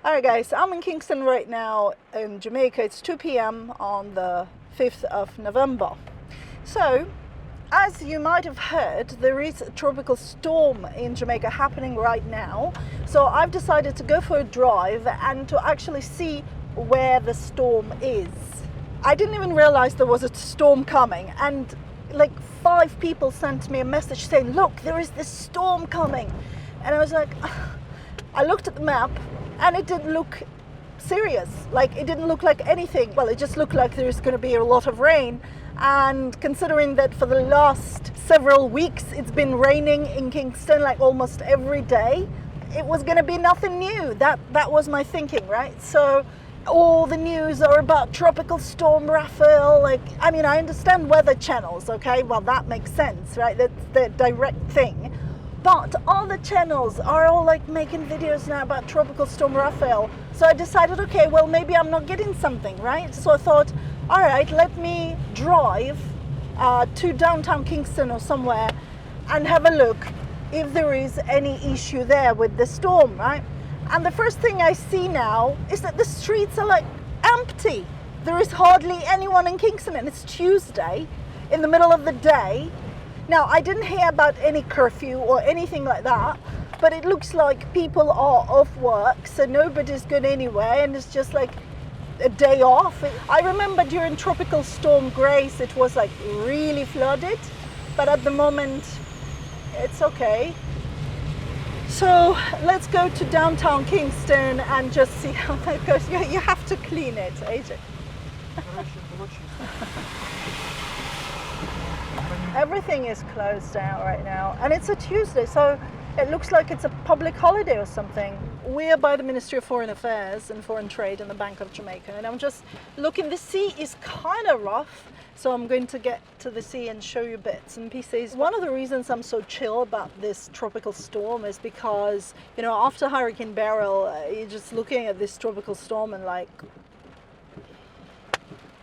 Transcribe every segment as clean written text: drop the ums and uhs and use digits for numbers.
Alright guys, I'm in Kingston right now in Jamaica. It's 2 p.m. on the 5th of November. So, as you might have heard, there is a tropical storm in Jamaica happening right now. So I've decided to go for a drive and to actually see where the storm is. I didn't even realize there was a storm coming, and like 5 people sent me a message saying, look, there is this storm coming. And I was like, I looked at the map and it didn't look serious. Like, it didn't look like anything. Well, it just looked like there's going to be a lot of rain. And considering that for the last several weeks it's been raining in Kingston like almost every day, it was going to be nothing new. That was my thinking, right? So all the news are about Tropical Storm Rafael. Like, I mean, I understand weather channels, okay? Well, that makes sense, right? That's the direct thing. But all the channels are all like making videos now about Tropical Storm Rafael. So I decided, okay, well, maybe I'm not getting something, right? So I thought, all right, let me drive to downtown Kingston or somewhere and have a look if there is any issue there with the storm, right? And the first thing I see now is that the streets are like empty. There is hardly anyone in Kingston, and it's Tuesday in the middle of the day. Now, I didn't hear about any curfew or anything like that, but it looks like people are off work, so nobody's going anywhere, and it's just like a day off. I remember during Tropical Storm Grace, it was like really flooded, but at the moment, it's okay. So let's go to downtown Kingston and just see how that goes. You have to clean it, AJ. Everything is closed down right now, and it's a Tuesday, so it looks like it's a public holiday or something. We're by the Ministry of Foreign Affairs and Foreign Trade and the Bank of Jamaica, and I'm just looking. The sea is kind of rough, so I'm going to get to the sea and show you bits and pieces. One of the reasons I'm so chill about this tropical storm is because, you know, after Hurricane Beryl, you're just looking at this tropical storm and like,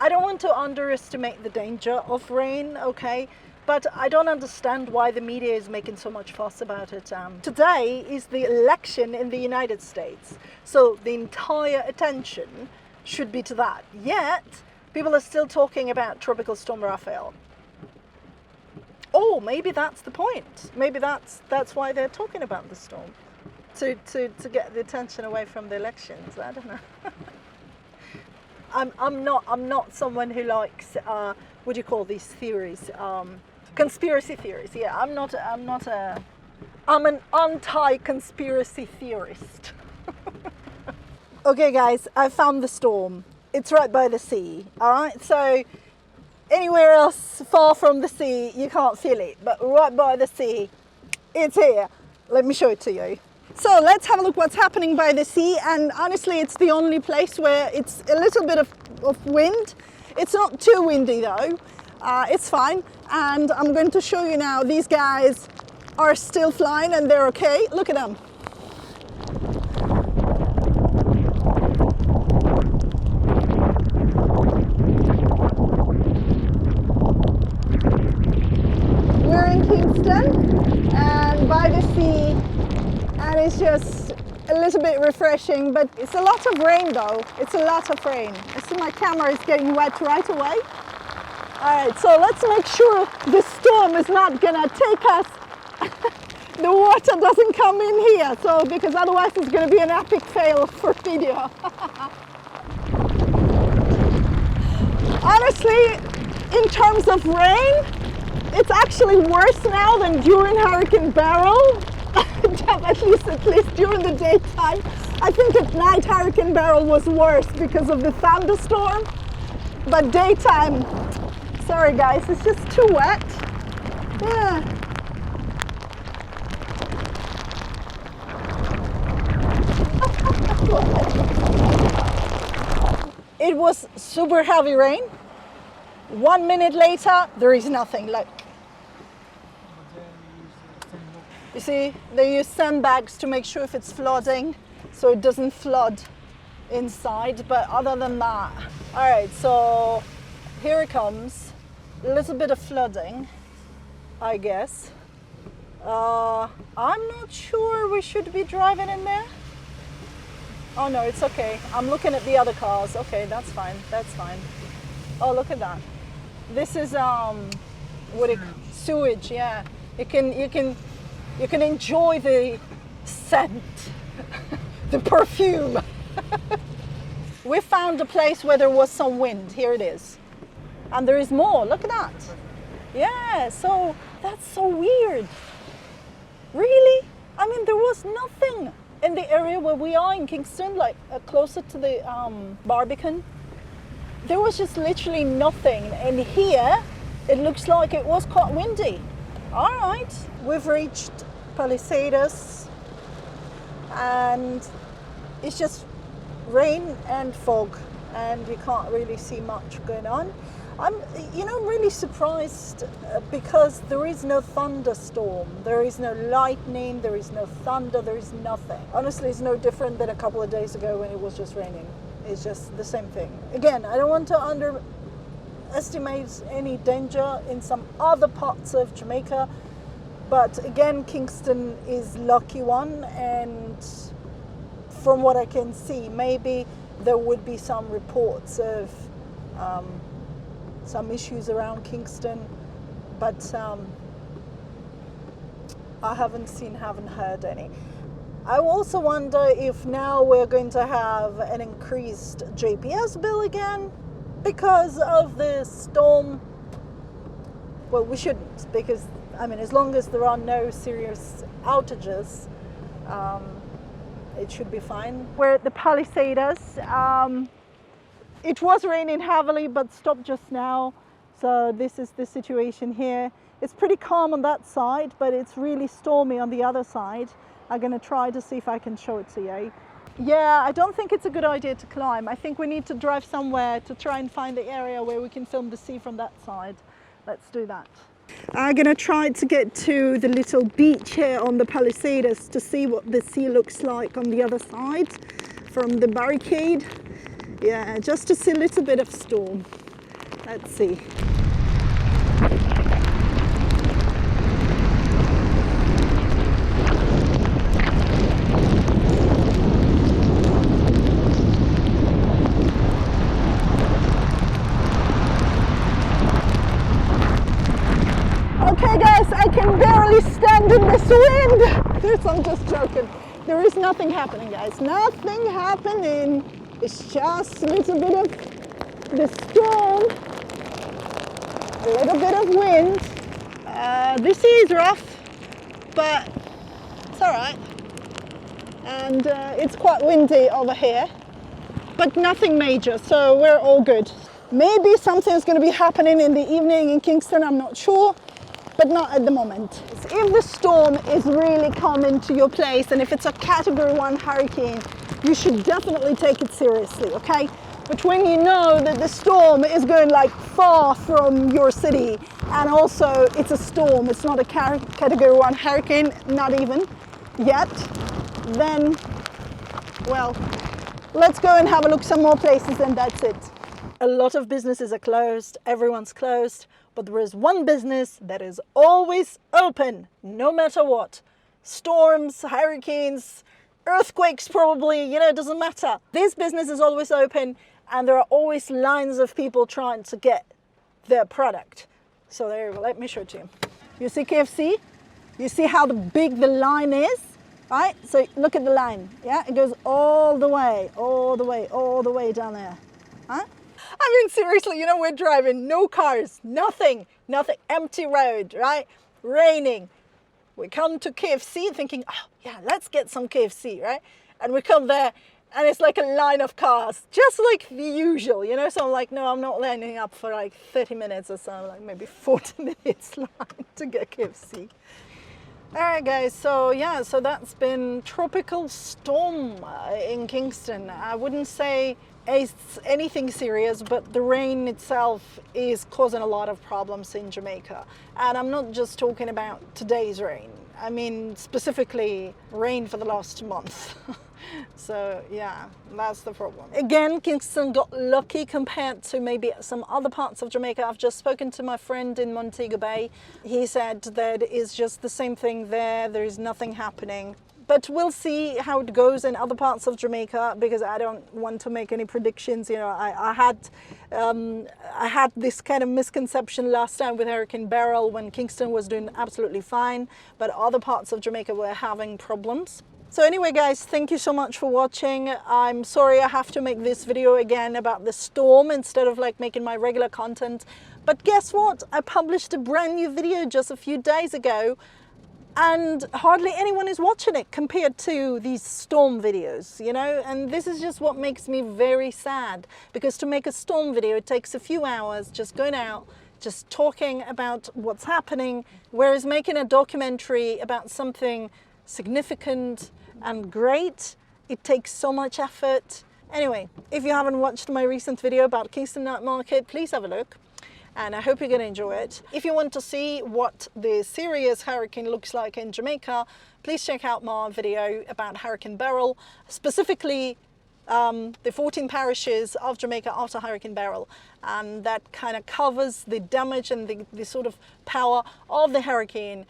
I don't want to underestimate the danger of rain, okay? But I don't understand why the media is making so much fuss about it. Today is the election in the United States, so the entire attention should be to that. Yet, people are still talking about Tropical Storm Rafael. Oh, maybe that's the point. Maybe that's why they're talking about the storm, to get the attention away from the elections. I don't know. I'm not someone who likes what do you call these theories? Conspiracy theories. Yeah, I'm an anti-conspiracy theorist. Okay guys, I found the storm. It's right by the sea, all right? So anywhere else far from the sea, you can't feel it, but right by the sea, it's here. Let me show it to you. So let's have a look what's happening by the sea, and honestly it's the only place where it's a little bit of wind. It's not too windy though, it's fine, and I'm going to show you now. These guys are still flying and they're okay. Look at them. We're in Kingston and by the sea, and it's just a little bit refreshing, but it's a lot of rain though. It's a lot of rain. I see my camera is getting wet right away. All right, so let's make sure the storm is not gonna take us. The water doesn't come in here, so because otherwise it's gonna be an epic fail for video. Honestly, in terms of rain, it's actually worse now than during Hurricane Beryl. at least during the daytime. I think at night Hurricane Beryl was worse because of the thunderstorm, but daytime, sorry guys, it's just too wet. Yeah. It was super heavy rain. 1 minute later, there is nothing. Like, you see, they use sandbags to make sure if it's flooding, so it doesn't flood inside, but other than that. All right, so here it comes. A little bit of flooding, I guess. I'm not sure we should be driving in there. Oh no, it's okay. I'm looking at the other cars. Okay, that's fine. That's fine. Oh, look at that. This is sewage. Yeah, you can enjoy the scent, the perfume. We found a place where there was some wind. Here it is, and there is more. Look at that. Yeah. So that's so weird. Really? I mean, there was nothing in the area where we are in Kingston, like closer to the Barbican. There was just literally nothing. And here, it looks like it was quite windy. All right, we've reached Palisades, and it's just rain and fog, and you can't really see much going on. I'm really surprised because there is no thunderstorm, there is no lightning, there is no thunder, there is nothing. Honestly, it's no different than a couple of days ago when it was just raining. It's just the same thing. Again, I don't want to underestimate any danger in some other parts of Jamaica, but again, Kingston is lucky one, and from what I can see, maybe there would be some reports of some issues around Kingston, but I haven't heard any. I also wonder if now we're going to have an increased JPS bill again because of the storm. Well, we shouldn't, because I mean, as long as there are no serious outages, it should be fine. We're at the Palisades. It was raining heavily, but stopped just now. So this is the situation here. It's pretty calm on that side, but it's really stormy on the other side. I'm gonna try to see if I can show it to you. Yeah, I don't think it's a good idea to climb. I think we need to drive somewhere to try and find the area where we can film the sea from that side. Let's do that. I'm gonna try to get to the little beach here on the Palisades to see what the sea looks like on the other side from the barricade. Yeah, just to see a little bit of storm. Let's see. Okay guys, I can barely stand in this wind. I'm just joking. There is nothing happening, guys. Nothing happening. It's just a little bit of the storm, a little bit of wind. This is rough, but it's all right. And it's quite windy over here, but nothing major, so we're all good. Maybe something's going to be happening in the evening in Kingston, I'm not sure, but not at the moment. If the storm is really coming to your place, and if it's a Category 1 hurricane, you should definitely take it seriously, okay? But when you know that the storm is going like far from your city, and also it's a storm, it's not a Category 1 hurricane, not even yet, then, well, let's go and have a look some more places, and that's it. A lot of businesses are closed, everyone's closed, but there is one business that is always open, no matter what. Storms, hurricanes, earthquakes probably, you know, it doesn't matter. This business is always open, and there are always lines of people trying to get their product. So there you go, let me show it to you. You see KFC? You see how big the line is, right? So look at the line, yeah? It goes all the way down there, huh? I mean, seriously, you know, we're driving, no cars, nothing, empty road, right? Raining. We come to KFC thinking, oh yeah, let's get some KFC, right? And we come there and it's like a line of cars, just like the usual, you know? So I'm like, no, I'm not lining up for like 30 minutes or so, like maybe 40 minutes line to get KFC. All right, guys, so yeah, so that's been tropical storm in Kingston. I wouldn't say it's anything serious, but the rain itself is causing a lot of problems in Jamaica. And I'm not just talking about today's rain. I mean, specifically rain for the last month. So yeah, that's the problem. Again, Kingston got lucky compared to maybe some other parts of Jamaica. I've just spoken to my friend in Montego Bay. He said that it's just the same thing there. There is nothing happening. But we'll see how it goes in other parts of Jamaica, because I don't want to make any predictions. You know, I had this kind of misconception last time with Hurricane Beryl when Kingston was doing absolutely fine, but other parts of Jamaica were having problems. So anyway, guys, thank you so much for watching. I'm sorry I have to make this video again about the storm instead of like making my regular content. But guess what? I published a brand new video just a few days ago, and hardly anyone is watching it compared to these storm videos, you know? And this is just what makes me very sad, because to make a storm video, it takes a few hours just going out, just talking about what's happening, whereas making a documentary about something significant and great, it takes so much effort. Anyway, if you haven't watched my recent video about Kingston Night Market, please have a look, and I hope you're going to enjoy it. If you want to see what the serious hurricane looks like in Jamaica, please check out my video about Hurricane Beryl, specifically the 14 parishes of Jamaica after Hurricane Beryl, and that kind of covers the damage and the sort of power of the hurricane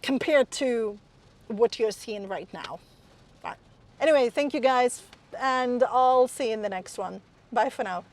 compared to what you're seeing right now. Right. Anyway, thank you guys, and I'll see you in the next one. Bye for now.